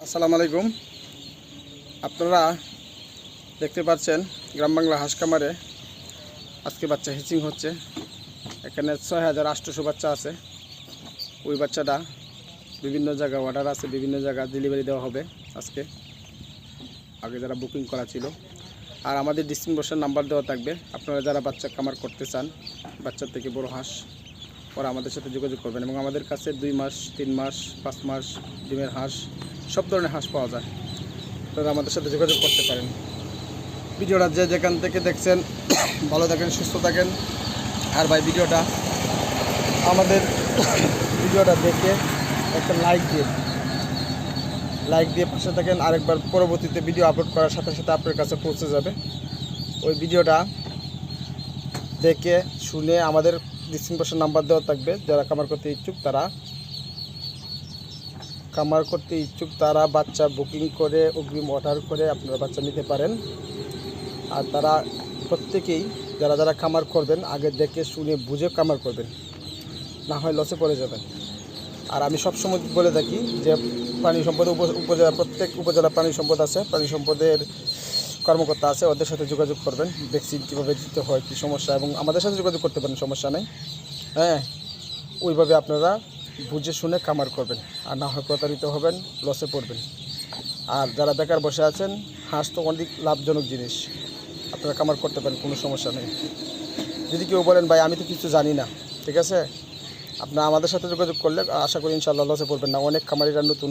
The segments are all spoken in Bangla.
আসসালামু আলাইকুম। আপনারা দেখতে পাচ্ছেন গ্রাম বাংলা হাঁস খামারে আজকে বাচ্চা হিচিং হচ্ছে। এখানে ৬,৮০০ বাচ্চা আছে। ওই বাচ্চাটা বিভিন্ন জায়গায় অর্ডার আছে, বিভিন্ন জায়গায় ডেলিভারি দেওয়া হবে আজকে। আগে যারা বুকিং করা ছিল, আর আমাদের ডিসক্রিপশন নাম্বার দেওয়া থাকবে। আপনারা যারা বাচ্চা খামার করতে চান, বাচ্চার থেকে বড় হাঁস, ওরা আমাদের সাথে যোগাযোগ করবেন। এবং আমাদের কাছে 2 মাস, 3 মাস, 5 মাস ডিমের হাঁস, সব ধরনের হাঁস পাওয়া যায়। আপনারা আমাদের সাথে যোগাযোগ করতে পারেন। ভিডিওটা যে যেখান থেকে দেখছেন ভালো থাকেন, সুস্থ থাকেন। আর ভাই আমাদের ভিডিওটা দেখে একটা লাইক দিয়ে পাশে থাকেন। আরেকবার পরবর্তীতে ভিডিও আপলোড করার সাথে সাথে আপনার কাছে পৌঁছে যাবে। ওই ভিডিওটা দেখে শুনে আমাদের ডিসক্রিপশন নাম্বার দেওয়া থাকবে। যারা খামার করতে ইচ্ছুক তারা বাচ্চা বুকিং করে অগ্রিম অর্ডার করে আপনারা বাচ্চা নিতে পারেন। আর তারা প্রত্যেকেই যারা খামার করবেন আগে দেখে শুনে বুঝে খামার করবেন, না হয় লসে পড়ে যাবেন। আর আমি সবসময় বলে থাকি যে প্রাণী সম্পদ উপজেলা, প্রত্যেক উপজেলা প্রাণী সম্পদ আছে, প্রাণী সম্পদের কর্মকর্তা আছে, ওদের সাথে যোগাযোগ করবেন। ভ্যাকসিন কীভাবে দিতে হয়, কী সমস্যা, এবং আমাদের সাথে যোগাযোগ করতে পারেন, সমস্যা নেই। হ্যাঁ, ওইভাবে আপনারা বুঝে শুনে খামার করবেন, আর না হয় প্রতারিত হবেন, লসে পড়বেন। আর যারা বেকার বসে আছেন, হাঁস তো অনেক লাভজনক জিনিস, আপনারা খামার করতে পারেন, কোনো সমস্যা নেই। যদি কেউ বলেন ভাই আমি তো কিছু জানি না, ঠিক আছে, আপনারা আমাদের সাথে যোগাযোগ করলে আশা করি ইনশাআল্লাহ লসে পড়বেন না। অনেক খামারিরা নতুন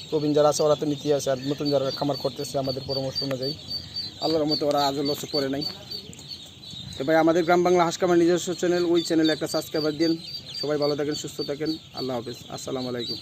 প্রবীণ যারা আছে ওরা তো নীতি আছে, আর নতুন যারা খামার করতেছে আমাদের পরামর্শ অনুযায়ী আল্লাহর মতো ওরা আজও লসে পড়ে নাই। তো ভাই আমাদের গ্রাম বাংলা হাঁস খামার নিজস্ব চ্যানেল, ওই চ্যানেলে একটা সাবস্ক্রাইবার দিন। সবাই ভালো থাকেন, সুস্থ থাকেন। আল্লাহ হাফেজ, আসসালামু আলাইকুম।